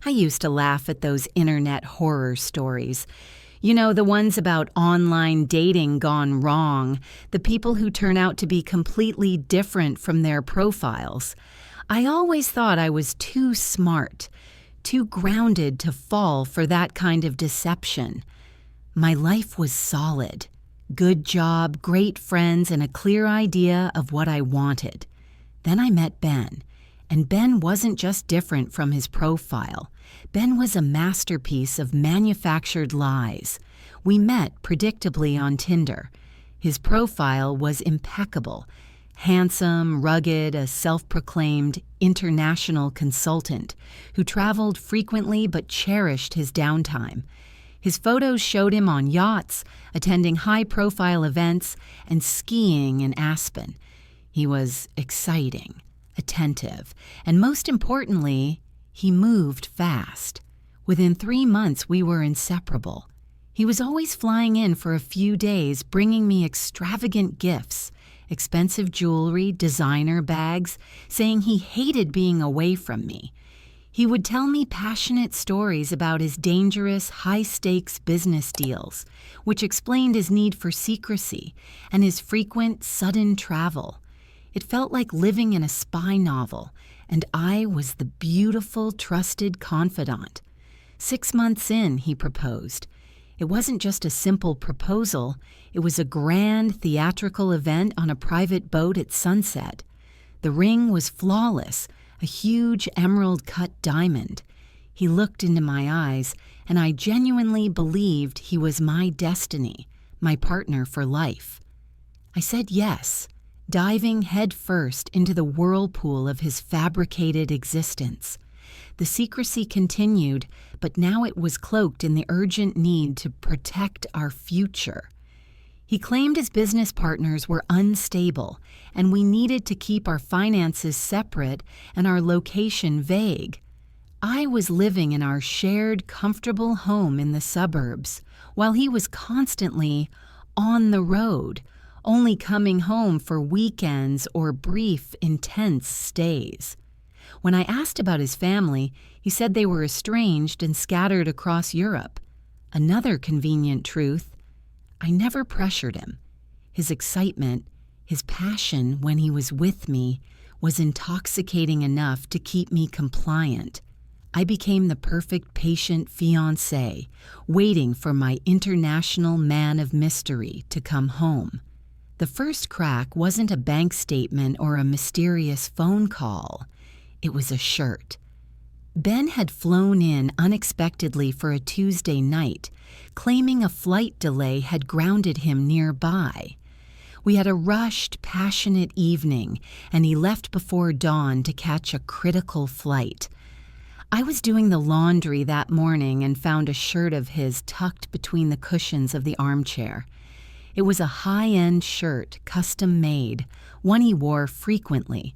I used to laugh at those internet horror stories. You know, the ones about online dating gone wrong, the people who turn out to be completely different from their profiles. I always thought I was too smart, too grounded to fall for that kind of deception. My life was solid. Good job, great friends, and a clear idea of what I wanted. Then I met Ben. And Ben wasn't just different from his profile. Ben was a masterpiece of manufactured lies. We met predictably on Tinder. His profile was impeccable. Handsome, rugged, a self-proclaimed international consultant who traveled frequently but cherished his downtime. His photos showed him on yachts, attending high-profile events, and skiing in Aspen. He was exciting, attentive, and most importantly, he moved fast. Within 3 months, we were inseparable. He was always flying in for a few days, bringing me extravagant gifts, expensive jewelry, designer bags, saying he hated being away from me. He would tell me passionate stories about his dangerous, high-stakes business deals, which explained his need for secrecy and his frequent, sudden travel. It felt like living in a spy novel, and I was the beautiful, trusted confidant. 6 months in, he proposed. It wasn't just a simple proposal, it was a grand theatrical event on a private boat at sunset. The ring was flawless, a huge emerald-cut diamond. He looked into my eyes, and I genuinely believed he was my destiny, my partner for life. I said yes, diving headfirst into the whirlpool of his fabricated existence. The secrecy continued, but now it was cloaked in the urgent need to protect our future. He claimed his business partners were unstable, and we needed to keep our finances separate and our location vague. I was living in our shared, comfortable home in the suburbs, while he was constantly on the road, only coming home for weekends or brief, intense stays. When I asked about his family, he said they were estranged and scattered across Europe. Another convenient truth. I never pressured him. His excitement, his passion when he was with me, was intoxicating enough to keep me compliant. I became the perfect patient fiancé, waiting for my international man of mystery to come home. The first crack wasn't a bank statement or a mysterious phone call. It was a shirt. Ben had flown in unexpectedly for a Tuesday night, claiming a flight delay had grounded him nearby. We had a rushed, passionate evening, and he left before dawn to catch a critical flight. I was doing the laundry that morning and found a shirt of his tucked between the cushions of the armchair. It was a high-end shirt, custom-made, one he wore frequently.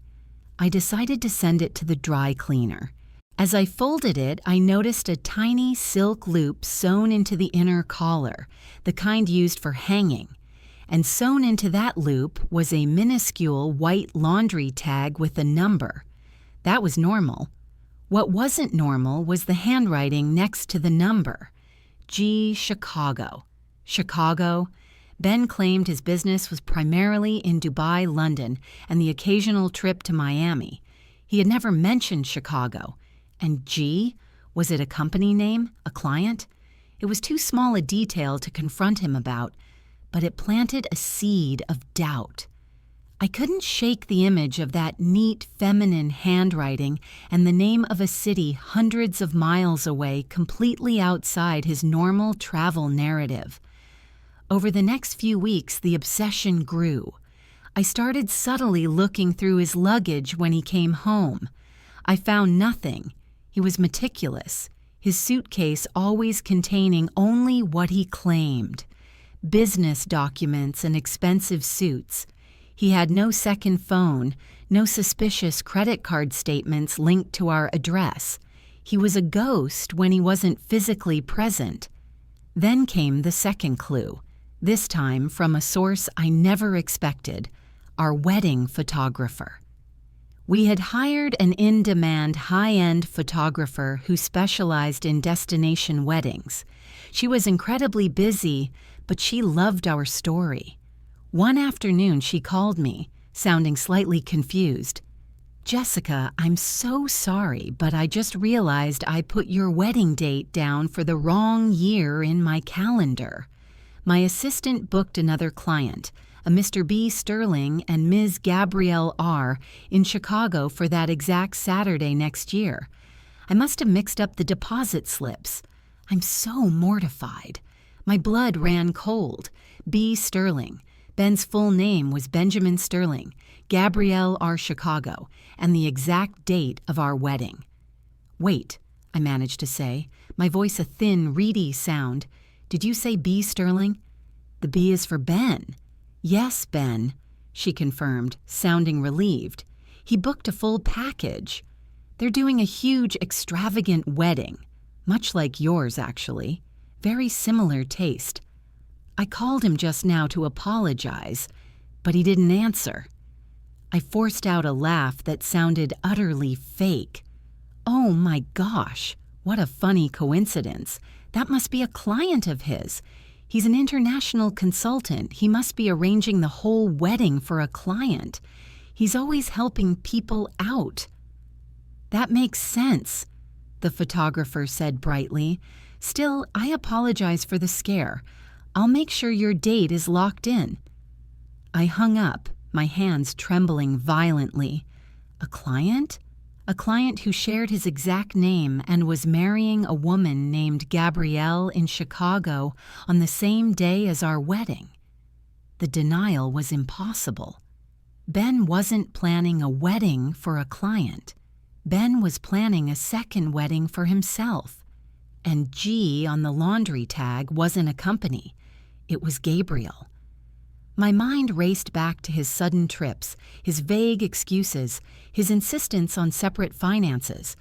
I decided to send it to the dry cleaner. As I folded it, I noticed a tiny silk loop sewn into the inner collar, the kind used for hanging. And sewn into that loop was a minuscule white laundry tag with a number. That was normal. What wasn't normal was the handwriting next to the number. G. Chicago. Chicago. Ben claimed his business was primarily in Dubai, London, and the occasional trip to Miami. He had never mentioned Chicago. And G? Was it a company name? A client? It was too small a detail to confront him about, but it planted a seed of doubt. I couldn't shake the image of that neat, feminine handwriting and the name of a city hundreds of miles away, completely outside his normal travel narrative. Over the next few weeks, the obsession grew. I started subtly looking through his luggage when he came home. I found nothing. He was meticulous, his suitcase always containing only what he claimed. Business documents and expensive suits. He had no second phone, no suspicious credit card statements linked to our address. He was a ghost when he wasn't physically present. Then came the second clue. This time from a source I never expected, our wedding photographer. We had hired an in-demand high-end photographer who specialized in destination weddings. She was incredibly busy, but she loved our story. One afternoon she called me, sounding slightly confused. "Jessica, I'm so sorry, but I just realized I put your wedding date down for the wrong year in my calendar. My assistant booked another client, a Mr. B. Sterling and Ms. Gabrielle R. in Chicago for that exact Saturday next year. I must have mixed up the deposit slips. I'm so mortified. My blood ran cold. B. Sterling. Ben's full name was Benjamin Sterling, Gabrielle R. Chicago, and the exact date of our wedding." "Wait," I managed to say, my voice a thin, reedy sound. "Did you say B. Sterling? The B is for Ben." "Yes, Ben," she confirmed, sounding relieved. "He booked a full package. They're doing a huge, extravagant wedding, much like yours, actually. Very similar taste. I called him just now to apologize, but he didn't answer." I forced out a laugh that sounded utterly fake. "Oh my gosh, what a funny coincidence. That must be a client of his. He's an international consultant. He must be arranging the whole wedding for a client. He's always helping people out." "That makes sense," the photographer said brightly. "Still, I apologize for the scare. I'll make sure your date is locked in." I hung up, my hands trembling violently. A client? A client who shared his exact name and was marrying a woman named Gabrielle in Chicago on the same day as our wedding. The denial was impossible. Ben wasn't planning a wedding for a client. Ben was planning a second wedding for himself. And G on the laundry tag wasn't a company. It was Gabriel. My mind raced back to his sudden trips, his vague excuses, his insistence on separate finances.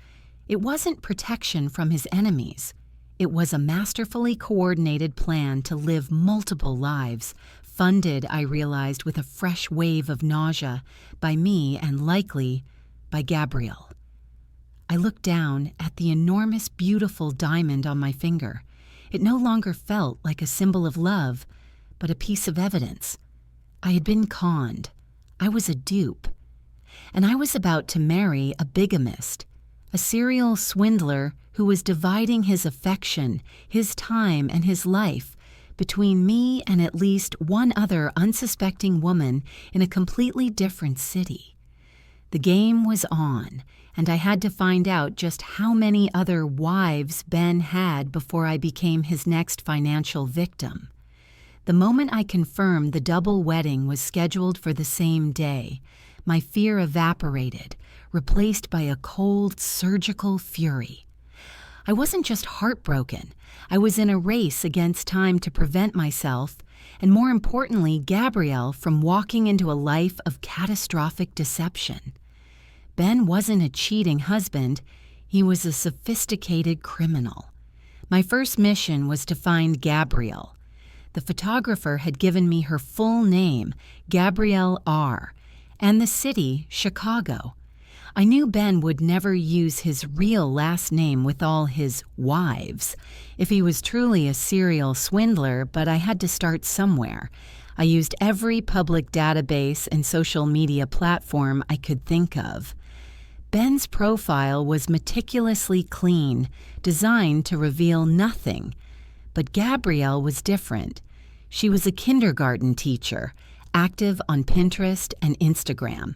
It wasn't protection from his enemies. It was a masterfully coordinated plan to live multiple lives, funded, I realized, with a fresh wave of nausea, by me and likely by Gabriel. I looked down at the enormous, beautiful diamond on my finger. It no longer felt like a symbol of love, but a piece of evidence. I had been conned. I was a dupe. And I was about to marry a bigamist, a serial swindler who was dividing his affection, his time, and his life between me and at least one other unsuspecting woman in a completely different city. The game was on, and I had to find out just how many other wives Ben had before I became his next financial victim. The moment I confirmed the double wedding was scheduled for the same day, my fear evaporated, replaced by a cold, surgical fury. I wasn't just heartbroken. I was in a race against time to prevent myself, and more importantly, Gabrielle, from walking into a life of catastrophic deception. Ben wasn't a cheating husband. He was a sophisticated criminal. My first mission was to find Gabrielle. The photographer had given me her full name, Gabrielle R., and the city, Chicago. I knew Ben would never use his real last name with all his wives, if he was truly a serial swindler, but I had to start somewhere. I used every public database and social media platform I could think of. Ben's profile was meticulously clean, designed to reveal nothing. But Gabrielle was different. She was a kindergarten teacher, active on Pinterest and Instagram.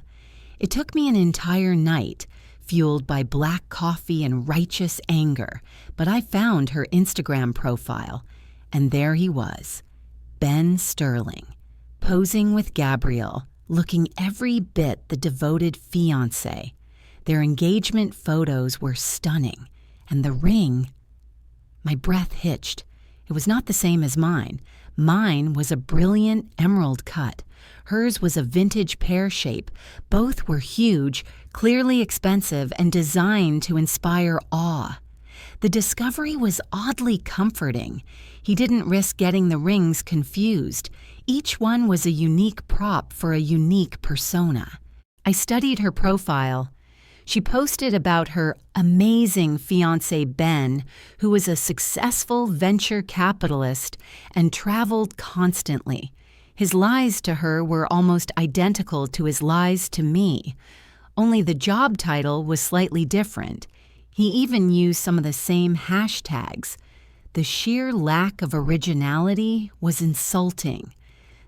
It took me an entire night, fueled by black coffee and righteous anger, but I found her Instagram profile, and there he was, Ben Sterling, posing with Gabrielle, looking every bit the devoted fiancé. Their engagement photos were stunning, and the ring... My breath hitched. It was not the same as mine. Mine was a brilliant emerald cut. Hers was a vintage pear shape. Both were huge, clearly expensive, and designed to inspire awe. The discovery was oddly comforting. He didn't risk getting the rings confused. Each one was a unique prop for a unique persona. I studied her profile. She posted about her amazing fiancé Ben, who was a successful venture capitalist and traveled constantly. His lies to her were almost identical to his lies to me, only the job title was slightly different. He even used some of the same hashtags. The sheer lack of originality was insulting.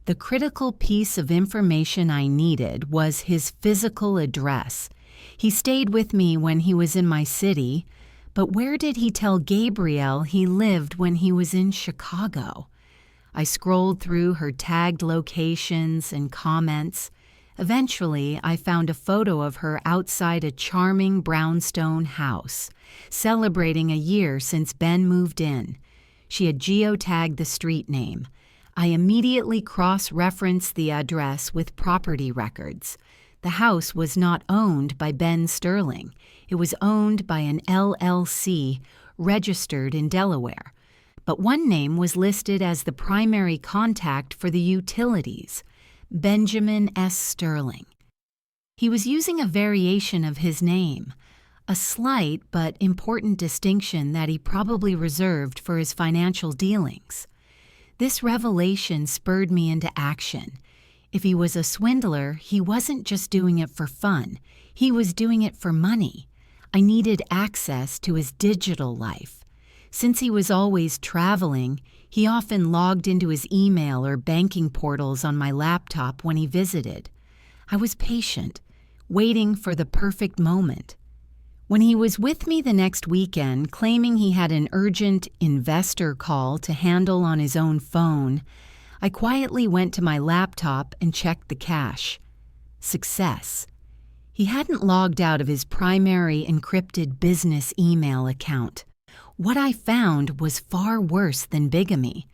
The critical piece of information I needed was his physical address. He stayed with me when he was in my city, but where did he tell Gabrielle he lived when he was in Chicago? I scrolled through her tagged locations and comments. Eventually, I found a photo of her outside a charming brownstone house, celebrating a year since Ben moved in. She had geotagged the street name. I immediately cross-referenced the address with property records. The house was not owned by Ben Sterling. It was owned by an LLC registered in Delaware. But one name was listed as the primary contact for the utilities, Benjamin S. Sterling. He was using a variation of his name, a slight but important distinction that he probably reserved for his financial dealings. This revelation spurred me into action. If he was a swindler, he wasn't just doing it for fun. He was doing it for money. I needed access to his digital life. Since he was always traveling, he often logged into his email or banking portals on my laptop when he visited. I was patient, waiting for the perfect moment. When he was with me the next weekend, claiming he had an urgent investor call to handle on his own phone, I quietly went to my laptop and checked the cache. Success. He hadn't logged out of his primary encrypted business email account. What I found was far worse than bigamy.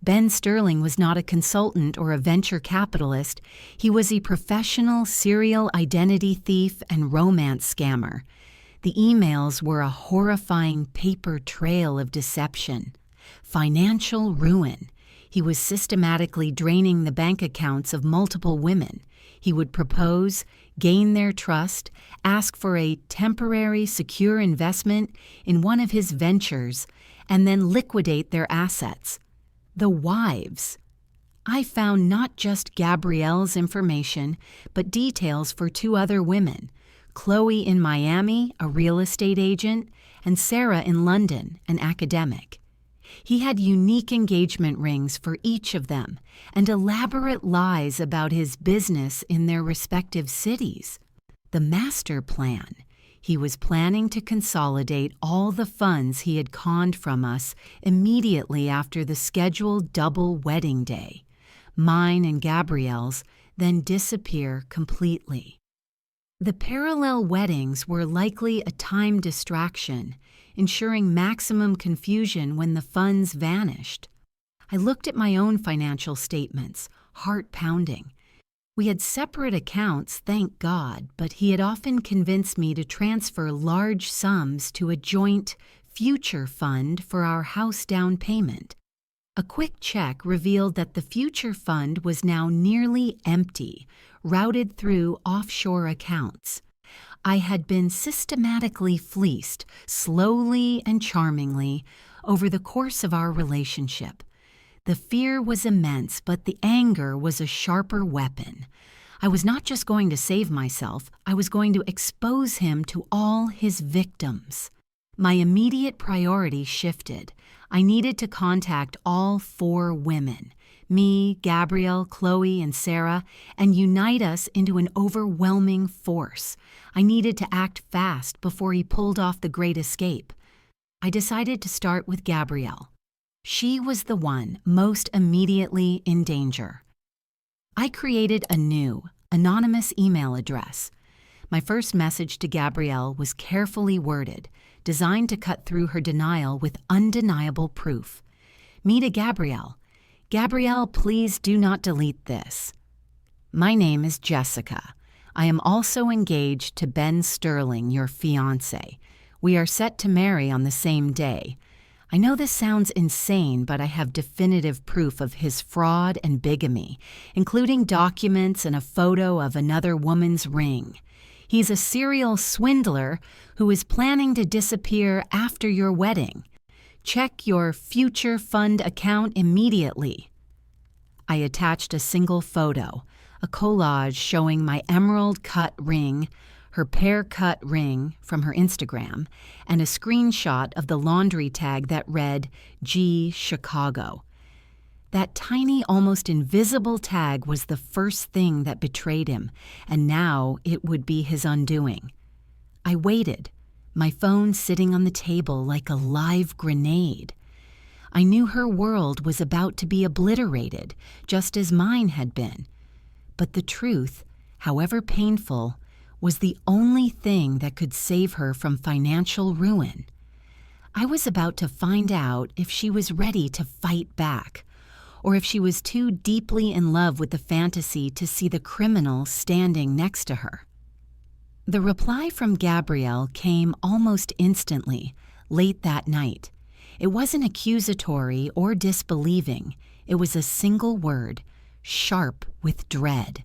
Ben Sterling was not a consultant or a venture capitalist. He was a professional serial identity thief and romance scammer. The emails were a horrifying paper trail of deception. Financial ruin. He was systematically draining the bank accounts of multiple women. He would propose, gain their trust, ask for a temporary secure investment in one of his ventures, and then liquidate their assets. The wives. I found not just Gabrielle's information, but details for two other women, Chloe in Miami, a real estate agent, and Sarah in London, an academic. He had unique engagement rings for each of them and elaborate lies about his business in their respective cities. The master plan. He was planning to consolidate all the funds he had conned from us immediately after the scheduled double wedding day, mine and Gabrielle's, then disappear completely. The parallel weddings were likely a time distraction, ensuring maximum confusion when the funds vanished. I looked at my own financial statements, heart pounding. We had separate accounts, thank God, but he had often convinced me to transfer large sums to a joint future fund for our house down payment. A quick check revealed that the future fund was now nearly empty, routed through offshore accounts. I had been systematically fleeced, slowly and charmingly, over the course of our relationship. The fear was immense, but the anger was a sharper weapon. I was not just going to save myself, I was going to expose him to all his victims. My immediate priority shifted. I needed to contact all 4 women, me, Gabrielle, Chloe, and Sarah, and unite us into an overwhelming force. I needed to act fast before he pulled off the great escape. I decided to start with Gabrielle. She was the one most immediately in danger. I created a new, anonymous email address. My first message to Gabrielle was carefully worded, designed to cut through her denial with undeniable proof. Me to Gabrielle. Gabrielle, please do not delete this. My name is Jessica. I am also engaged to Ben Sterling, your fiancé. We are set to marry on the same day. I know this sounds insane, but I have definitive proof of his fraud and bigamy, including documents and a photo of another woman's ring. He's a serial swindler who is planning to disappear after your wedding. Check your future fund account immediately." I attached a single photo, a collage showing my emerald-cut ring, her pear-cut ring from her Instagram, and a screenshot of the laundry tag that read, "G Chicago." That tiny, almost invisible tag was the first thing that betrayed him, and now it would be his undoing. I waited, my phone sitting on the table like a live grenade. I knew her world was about to be obliterated, just as mine had been. But the truth, however painful, was the only thing that could save her from financial ruin. I was about to find out if she was ready to fight back, or if she was too deeply in love with the fantasy to see the criminal standing next to her. The reply from Gabrielle came almost instantly, late that night. It wasn't accusatory or disbelieving. It was a single word, sharp with dread.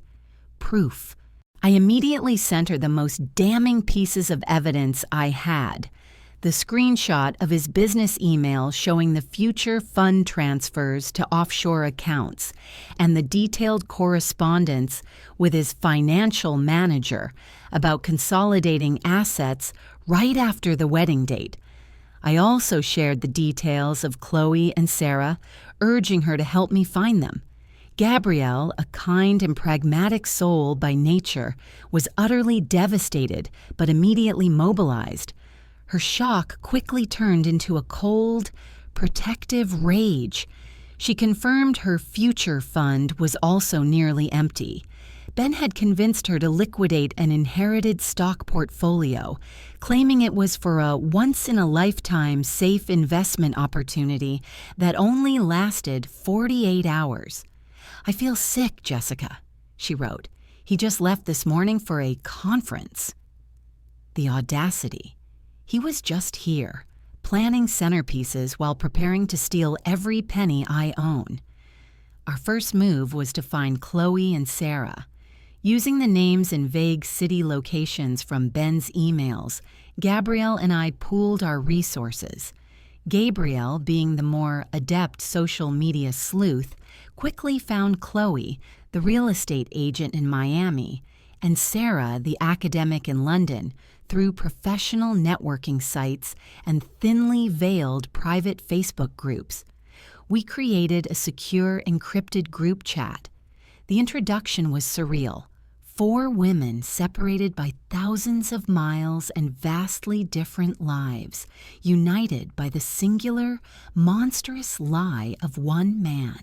Proof. I immediately sent her the most damning pieces of evidence I had. The screenshot of his business email showing the future fund transfers to offshore accounts, and the detailed correspondence with his financial manager about consolidating assets right after the wedding date. I also shared the details of Chloe and Sarah, urging her to help me find them. Gabrielle, a kind and pragmatic soul by nature, was utterly devastated but immediately mobilized. Her shock quickly turned into a cold, protective rage. She confirmed her future fund was also nearly empty. Ben had convinced her to liquidate an inherited stock portfolio, claiming it was for a once-in-a-lifetime safe investment opportunity that only lasted 48 hours. "I feel sick, Jessica," she wrote. "He just left this morning for a conference." The audacity. He was just here, planning centerpieces while preparing to steal every penny I own. Our first move was to find Chloe and Sarah. Using the names and vague city locations from Ben's emails, Gabrielle and I pooled our resources. Gabrielle, being the more adept social media sleuth, quickly found Chloe, the real estate agent in Miami, and Sarah, the academic in London, through professional networking sites and thinly veiled private Facebook groups. We created a secure, encrypted group chat. The introduction was surreal. 4 women separated by thousands of miles and vastly different lives, united by the singular, monstrous lie of one man.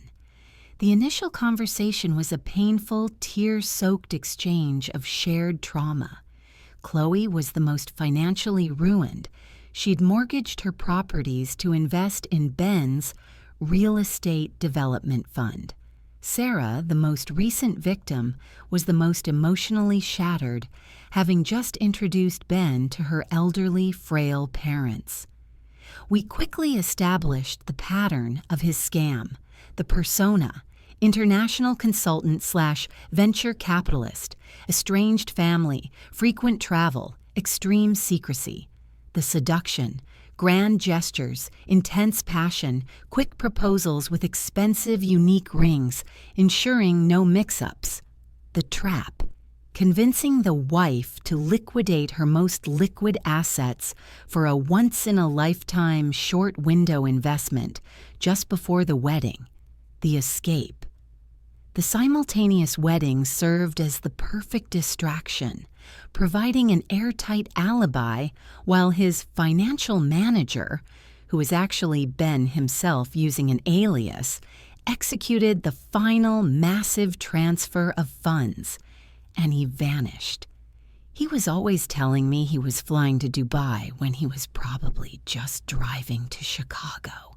The initial conversation was a painful, tear-soaked exchange of shared trauma. Chloe was the most financially ruined. She'd mortgaged her properties to invest in Ben's real estate development fund. Sarah, the most recent victim, was the most emotionally shattered, having just introduced Ben to her elderly, frail parents. We quickly established the pattern of his scam, the persona: international consultant/venture capitalist, estranged family, frequent travel, extreme secrecy. The seduction: grand gestures, intense passion, quick proposals with expensive, unique rings, ensuring no mix-ups. The trap: convincing the wife to liquidate her most liquid assets for a once-in-a-lifetime short-window investment just before the wedding. The escape: the simultaneous wedding served as the perfect distraction, providing an airtight alibi while his financial manager, who was actually Ben himself using an alias, executed the final massive transfer of funds, and he vanished. He was always telling me he was flying to Dubai when he was probably just driving to Chicago.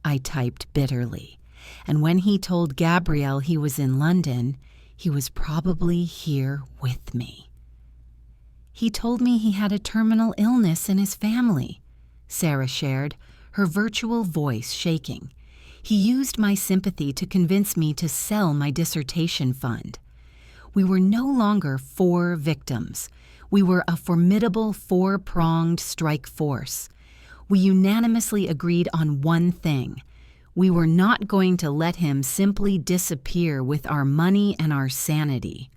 I typed bitterly. And when he told Gabrielle he was in London, he was probably here with me. He told me he had a terminal illness in his family, Sarah shared, her virtual voice shaking. He used my sympathy to convince me to sell my dissertation fund. We were no longer 4 victims. We were a formidable 4-pronged strike force. We unanimously agreed on one thing. We were not going to let him simply disappear with our money and our sanity.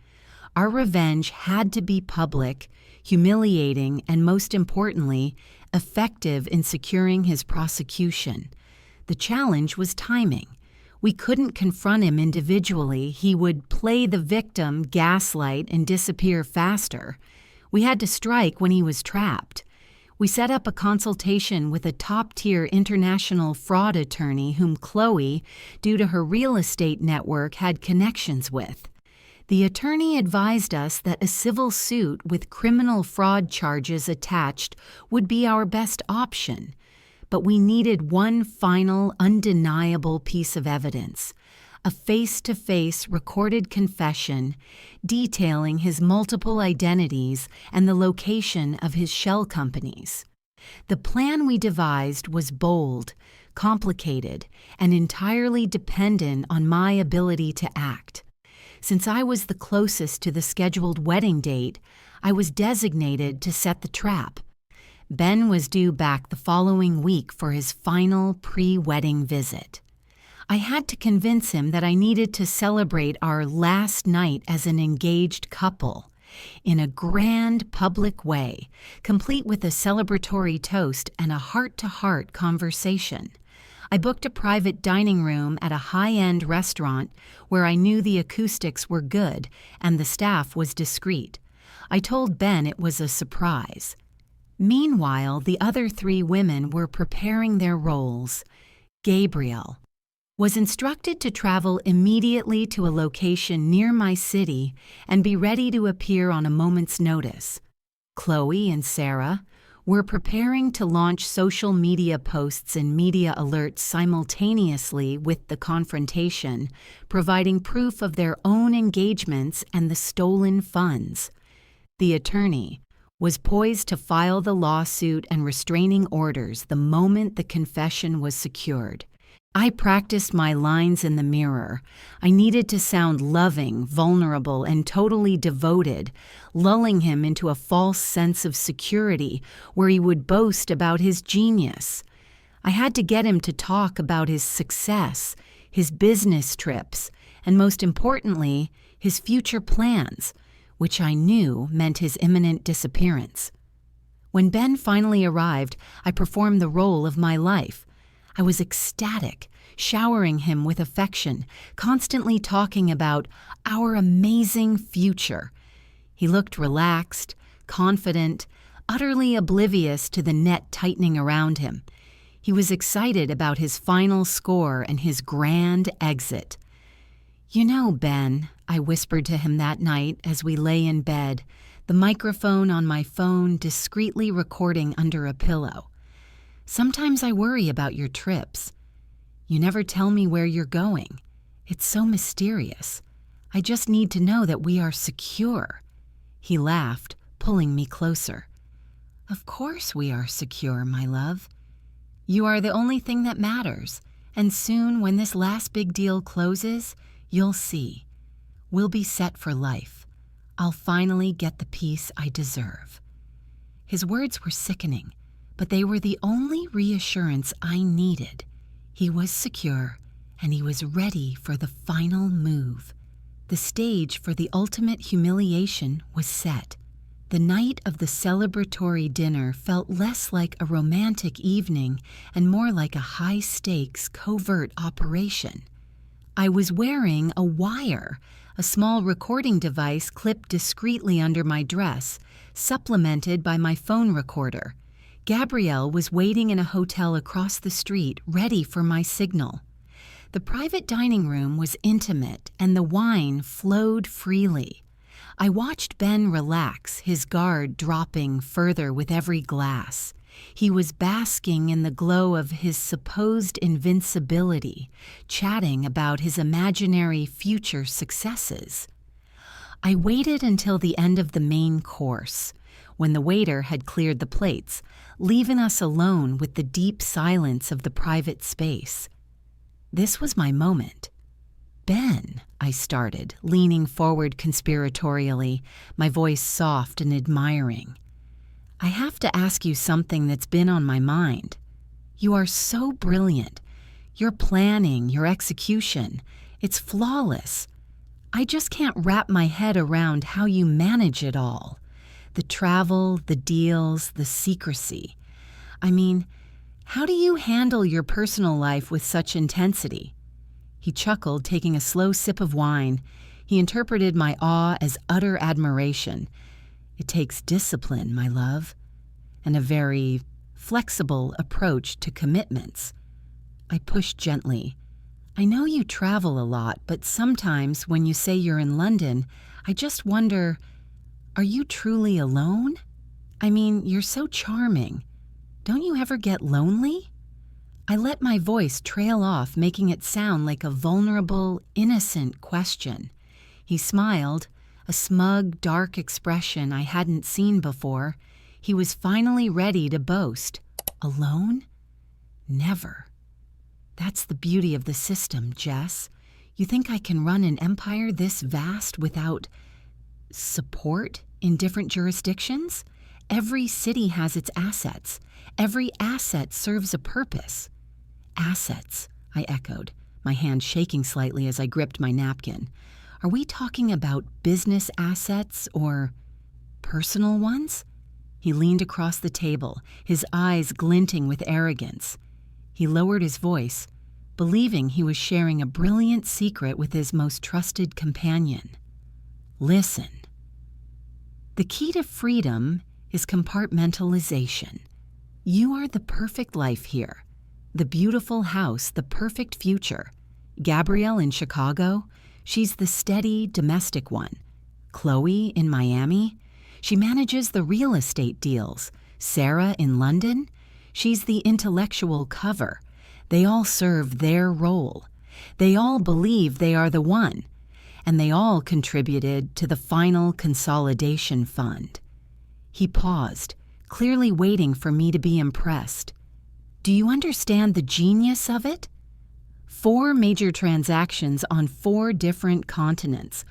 Our revenge had to be public, humiliating, and most importantly, effective in securing his prosecution. The challenge was timing. We couldn't confront him individually. He would play the victim, gaslight, and disappear faster. We had to strike when he was trapped. We set up a consultation with a top-tier international fraud attorney whom Chloe, due to her real estate network, had connections with. The attorney advised us that a civil suit with criminal fraud charges attached would be our best option. But we needed one final, undeniable piece of evidence, a face-to-face recorded confession detailing his multiple identities and the location of his shell companies. The plan we devised was bold, complicated, and entirely dependent on my ability to act. Since I was the closest to the scheduled wedding date, I was designated to set the trap. Ben was due back the following week for his final pre-wedding visit. I had to convince him that I needed to celebrate our last night as an engaged couple in a grand public way, complete with a celebratory toast and a heart-to-heart conversation. I booked a private dining room at a high-end restaurant where I knew the acoustics were good and the staff was discreet. I told Ben it was a surprise. Meanwhile, the other 3 women were preparing their roles. Gabriel was instructed to travel immediately to a location near my city and be ready to appear on a moment's notice. Chloe and Sarah were preparing to launch social media posts and media alerts simultaneously with the confrontation, providing proof of their own engagements and the stolen funds. The attorney was poised to file the lawsuit and restraining orders the moment the confession was secured. I practiced my lines in the mirror. I needed to sound loving, vulnerable, and totally devoted, lulling him into a false sense of security where he would boast about his genius. I had to get him to talk about his success, his business trips, and most importantly, his future plans, which I knew meant his imminent disappearance. When Ben finally arrived, I performed the role of my life. I was ecstatic, showering him with affection, constantly talking about our amazing future. He looked relaxed, confident, utterly oblivious to the net tightening around him. He was excited about his final score and his grand exit. "You know, Ben," I whispered to him that night as we lay in bed, the microphone on my phone discreetly recording under a pillow. "Sometimes I worry about your trips. You never tell me where you're going. It's so mysterious. I just need to know that we are secure." He laughed, pulling me closer. "Of course we are secure, my love. You are the only thing that matters, and soon when this last big deal closes, you'll see. We'll be set for life. I'll finally get the peace I deserve." His words were sickening, but they were the only reassurance I needed. He was secure, and he was ready for the final move. The stage for the ultimate humiliation was set. The night of the celebratory dinner felt less like a romantic evening and more like a high-stakes, covert operation. I was wearing a wire, a small recording device clipped discreetly under my dress, supplemented by my phone recorder. Gabrielle was waiting in a hotel across the street, ready for my signal. The private dining room was intimate, and the wine flowed freely. I watched Ben relax, his guard dropping further with every glass. He was basking in the glow of his supposed invincibility, chatting about his imaginary future successes. I waited until the end of the main course. when the waiter had cleared the plates, leaving us alone with the deep silence of the private space. This was my moment. "Ben," I started, leaning forward conspiratorially, my voice soft and admiring. "I have to ask you something that's been on my mind. You are so brilliant. Your planning, your execution, it's flawless. I just can't wrap my head around how you manage it all. The travel, the deals, the secrecy. I mean, how do you handle your personal life with such intensity?" He chuckled, taking a slow sip of wine. He interpreted my awe as utter admiration. "It takes discipline, my love, and a very flexible approach to commitments." I pushed gently. "I know you travel a lot, but sometimes when you say you're in London, I just wonder, are you truly alone? I mean, you're so charming. Don't you ever get lonely?" I let my voice trail off, making it sound like a vulnerable, innocent question. He smiled, a smug, dark expression I hadn't seen before. He was finally ready to boast. "Alone? Never. That's the beauty of the system, Jess. You think I can run an empire this vast without support in different jurisdictions? Every city has its assets. Every asset serves a purpose." "Assets," I echoed, my hand shaking slightly as I gripped my napkin. "Are we talking about business assets or personal ones?" He leaned across the table, his eyes glinting with arrogance. He lowered his voice, believing he was sharing a brilliant secret with his most trusted companion. "Listen. The key to freedom is compartmentalization. You are the perfect life here. The beautiful house, the perfect future. Gabrielle in Chicago, she's the steady, domestic one. Chloe in Miami, she manages the real estate deals. Sarah in London, she's the intellectual cover. They all serve their role. They all believe they are the one. And they all contributed to the final consolidation fund." He paused, clearly waiting for me to be impressed. "Do you understand the genius of it? 4 major transactions on 4 different continents,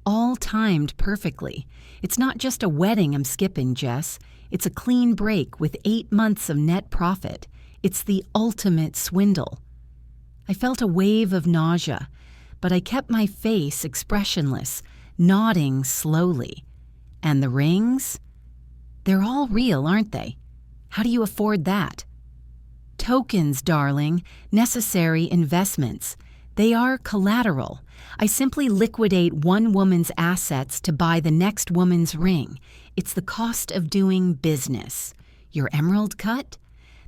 all timed perfectly. It's not just a wedding I'm skipping, Jess. It's a clean break with 8 months of net profit. It's the ultimate swindle." I felt a wave of nausea, but I kept my face expressionless, nodding slowly. "And the rings? They're all real, aren't they? How do you afford that?" "Tokens, darling, necessary investments. They are collateral. I simply liquidate one woman's assets to buy the next woman's ring. It's the cost of doing business. Your emerald cut?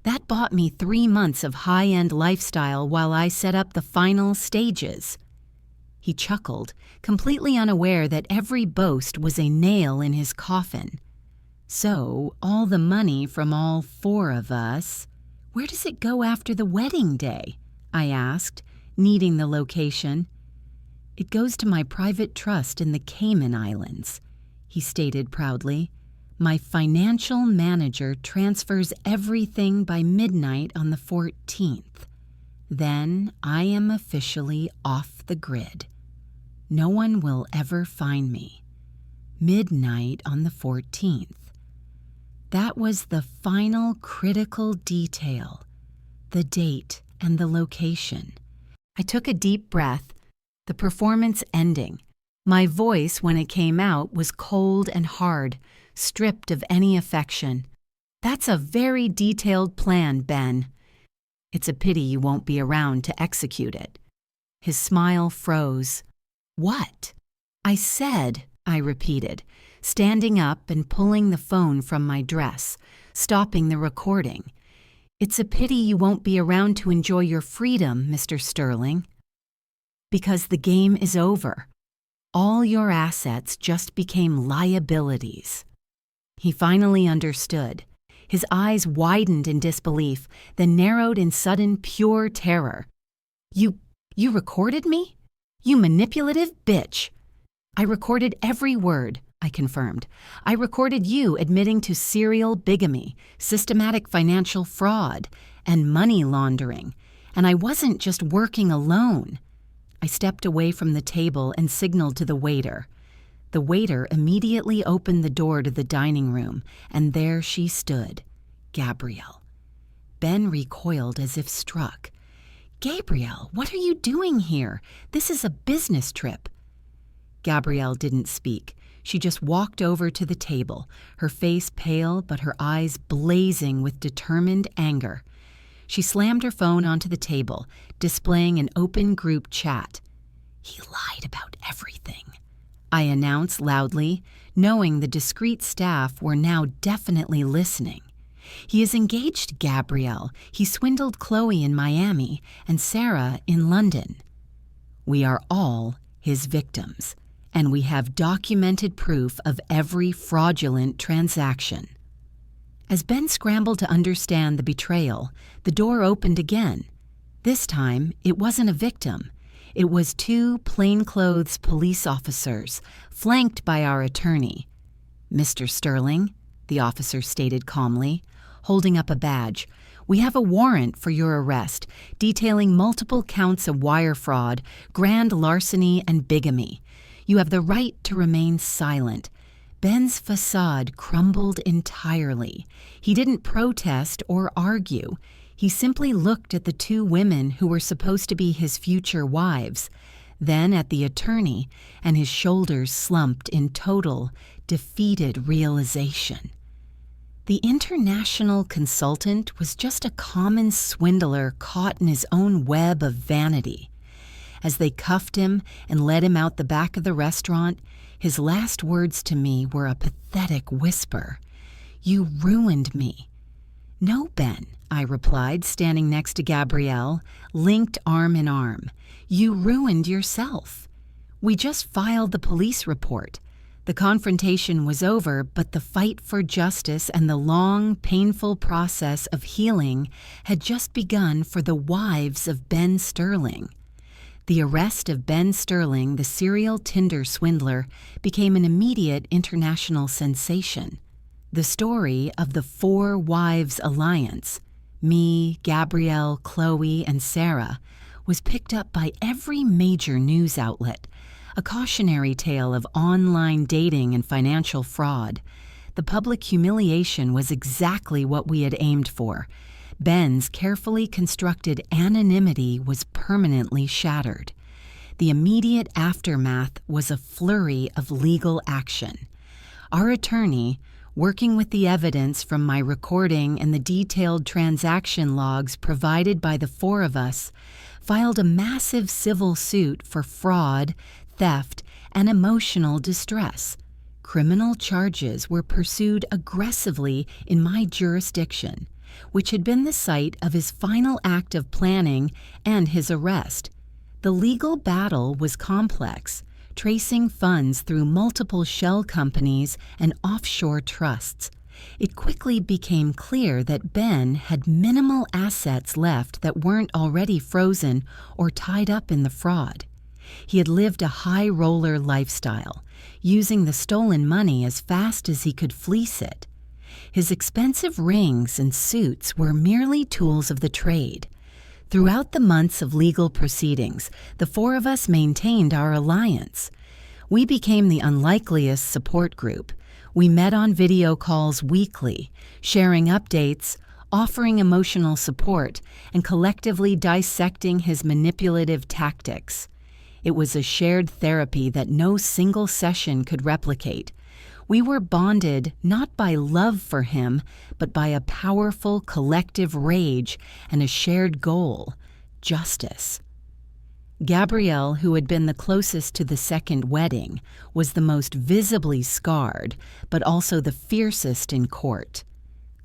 That bought me 3 months of high-end lifestyle while I set up the final stages." He chuckled, completely unaware that every boast was a nail in his coffin. "So, all the money from all 4 of us, where does it go after the wedding day?" I asked, needing the location. "It goes to my private trust in the Cayman Islands," he stated proudly. "My financial manager transfers everything by midnight on the 14th. Then I am officially off the grid. No one will ever find me. Midnight on the 14th. That was the final critical detail, the date and the location." I took a deep breath, the performance ending. My voice, when it came out, was cold and hard, stripped of any affection. "That's a very detailed plan, Ben. It's a pity you won't be around to execute it." His smile froze. "What?" "I said," I repeated, standing up and pulling the phone from my dress, stopping the recording. "It's a pity you won't be around to enjoy your freedom, Mr. Sterling. Because the game is over. All your assets just became liabilities." He finally understood. His eyes widened in disbelief, then narrowed in sudden, pure terror. You recorded me? You manipulative bitch!" "I recorded every word. I confirmed. "I recorded you admitting to serial bigamy, systematic financial fraud, and money laundering. And I wasn't just working alone." I stepped away from the table and signaled to the waiter. The waiter immediately opened the door to the dining room, and there she stood, Gabrielle. Ben recoiled as if struck. "Gabrielle, what are you doing here? This is a business trip." Gabrielle didn't speak. She just walked over to the table, her face pale but her eyes blazing with determined anger. She slammed her phone onto the table, displaying an open group chat. "He lied about everything," I announced loudly, knowing the discreet staff were now definitely listening. "He has engaged Gabrielle. He swindled Chloe in Miami and Sarah in London. We are all his victims, and we have documented proof of every fraudulent transaction." As Ben scrambled to understand the betrayal, the door opened again. This time, it wasn't a victim. It was two plainclothes police officers, flanked by our attorney. "Mr. Sterling," the officer stated calmly, holding up a badge, "we have a warrant for your arrest, detailing multiple counts of wire fraud, grand larceny, and bigamy. You have the right to remain silent." Ben's facade crumbled entirely. He didn't protest or argue. He simply looked at the two women who were supposed to be his future wives, then at the attorney, and his shoulders slumped in total, defeated realization. The international consultant was just a common swindler caught in his own web of vanity. As they cuffed him and led him out the back of the restaurant, his last words to me were a pathetic whisper. "You ruined me." "No, Ben," I replied, standing next to Gabrielle, linked arm in arm. "You ruined yourself. We just filed the police report. The confrontation was over, but the fight for justice and the long, painful process of healing had just begun for the wives of Ben Sterling." The arrest of Ben Sterling, the serial Tinder swindler, became an immediate international sensation. The story of the Four Wives Alliance, me, Gabrielle, Chloe, and Sarah, was picked up by every major news outlet, a cautionary tale of online dating and financial fraud. The public humiliation was exactly what we had aimed for. Ben's carefully constructed anonymity was permanently shattered. The immediate aftermath was a flurry of legal action. Our attorney, working with the evidence from my recording and the detailed transaction logs provided by the four of us, filed a massive civil suit for fraud, theft, and emotional distress. Criminal charges were pursued aggressively in my jurisdiction, which had been the site of his final act of planning and his arrest. The legal battle was complex, tracing funds through multiple shell companies and offshore trusts. It quickly became clear that Ben had minimal assets left that weren't already frozen or tied up in the fraud. He had lived a high-roller lifestyle, using the stolen money as fast as he could fleece it. His expensive rings and suits were merely tools of the trade. Throughout the months of legal proceedings, the four of us maintained our alliance. We became the unlikeliest support group. We met on video calls weekly, sharing updates, offering emotional support, and collectively dissecting his manipulative tactics. It was a shared therapy that no single session could replicate. We were bonded not by love for him, but by a powerful collective rage and a shared goal, justice. Gabrielle, who had been the closest to the second wedding, was the most visibly scarred, but also the fiercest in court.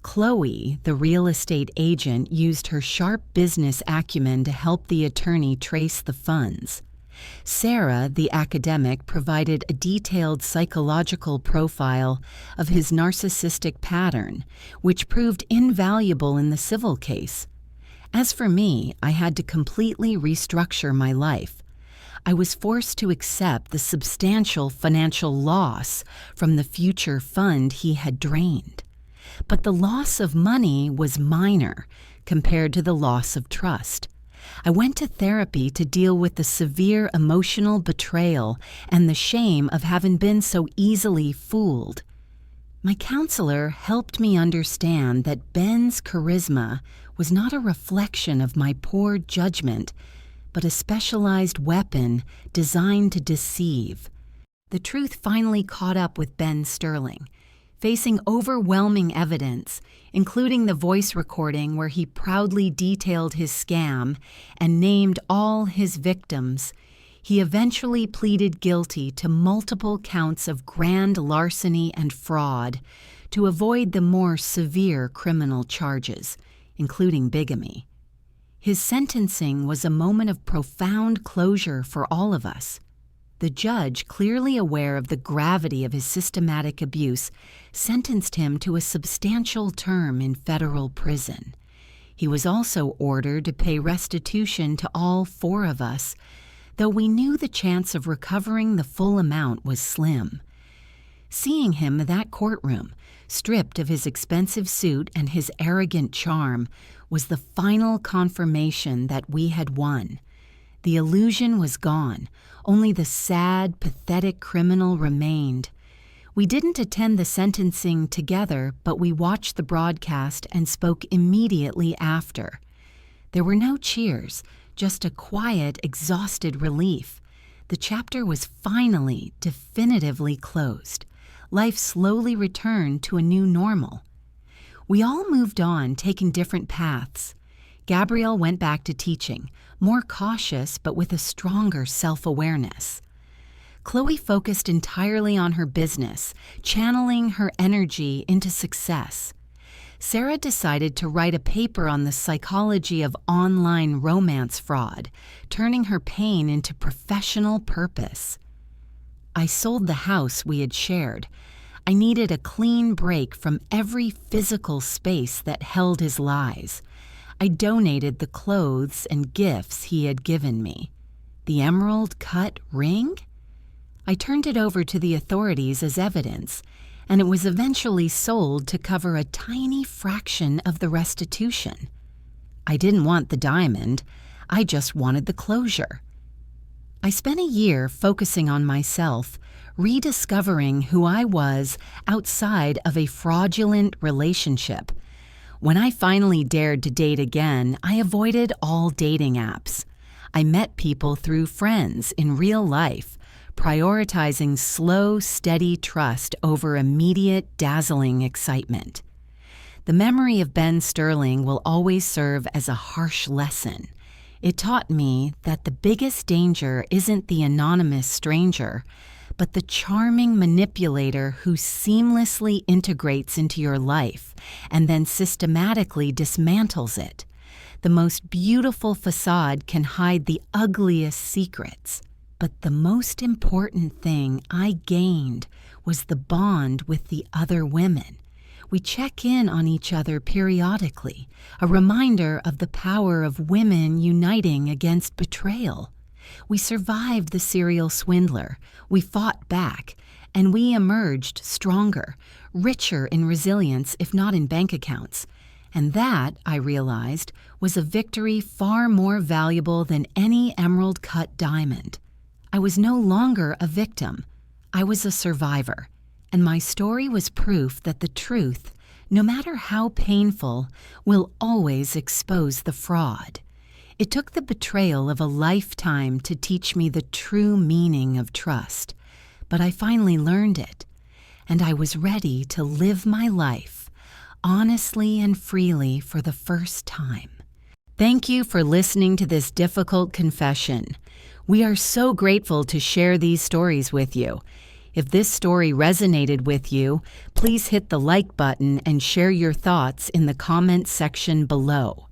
Chloe, the real estate agent, used her sharp business acumen to help the attorney trace the funds. Sarah, the academic, provided a detailed psychological profile of his narcissistic pattern, which proved invaluable in the civil case. As for me, I had to completely restructure my life. I was forced to accept the substantial financial loss from the future fund he had drained. But the loss of money was minor compared to the loss of trust. I went to therapy to deal with the severe emotional betrayal and the shame of having been so easily fooled. My counselor helped me understand that Ben's charisma was not a reflection of my poor judgment, but a specialized weapon designed to deceive. The truth finally caught up with Ben Sterling. Facing overwhelming evidence, including the voice recording where he proudly detailed his scam and named all his victims, he eventually pleaded guilty to multiple counts of grand larceny and fraud to avoid the more severe criminal charges, including bigamy. His sentencing was a moment of profound closure for all of us. The judge, clearly aware of the gravity of his systematic abuse, sentenced him to a substantial term in federal prison. He was also ordered to pay restitution to all 4 of us, though we knew the chance of recovering the full amount was slim. Seeing him in that courtroom, stripped of his expensive suit and his arrogant charm, was the final confirmation that we had won. The illusion was gone. Only the sad, pathetic criminal remained. We didn't attend the sentencing together, but we watched the broadcast and spoke immediately after. There were no cheers, just a quiet, exhausted relief. The chapter was finally, definitively closed. Life slowly returned to a new normal. We all moved on, taking different paths. Gabrielle went back to teaching, more cautious but with a stronger self-awareness. Chloe focused entirely on her business, channeling her energy into success. Sarah decided to write a paper on the psychology of online romance fraud, turning her pain into professional purpose. I sold the house we had shared. I needed a clean break from every physical space that held his lies. I donated the clothes and gifts he had given me. The emerald-cut ring? I turned it over to the authorities as evidence, and it was eventually sold to cover a tiny fraction of the restitution. I didn't want the diamond, I just wanted the closure. I spent a year focusing on myself, rediscovering who I was outside of a fraudulent relationship. When I finally dared to date again, I avoided all dating apps. I met people through friends in real life, prioritizing slow, steady trust over immediate, dazzling excitement. The memory of Ben Sterling will always serve as a harsh lesson. It taught me that the biggest danger isn't the anonymous stranger, but the charming manipulator who seamlessly integrates into your life and then systematically dismantles it. The most beautiful facade can hide the ugliest secrets. But the most important thing I gained was the bond with the other women. We check in on each other periodically, a reminder of the power of women uniting against betrayal. We survived the serial swindler, we fought back, and we emerged stronger, richer in resilience if not in bank accounts. And that, I realized, was a victory far more valuable than any emerald-cut diamond. I was no longer a victim. I was a survivor, and my story was proof that the truth, no matter how painful, will always expose the fraud. It took the betrayal of a lifetime to teach me the true meaning of trust, but I finally learned it, and I was ready to live my life honestly and freely for the first time. Thank you for listening to this difficult confession. We are so grateful to share these stories with you. If this story resonated with you, please hit the like button and share your thoughts in the comments section below.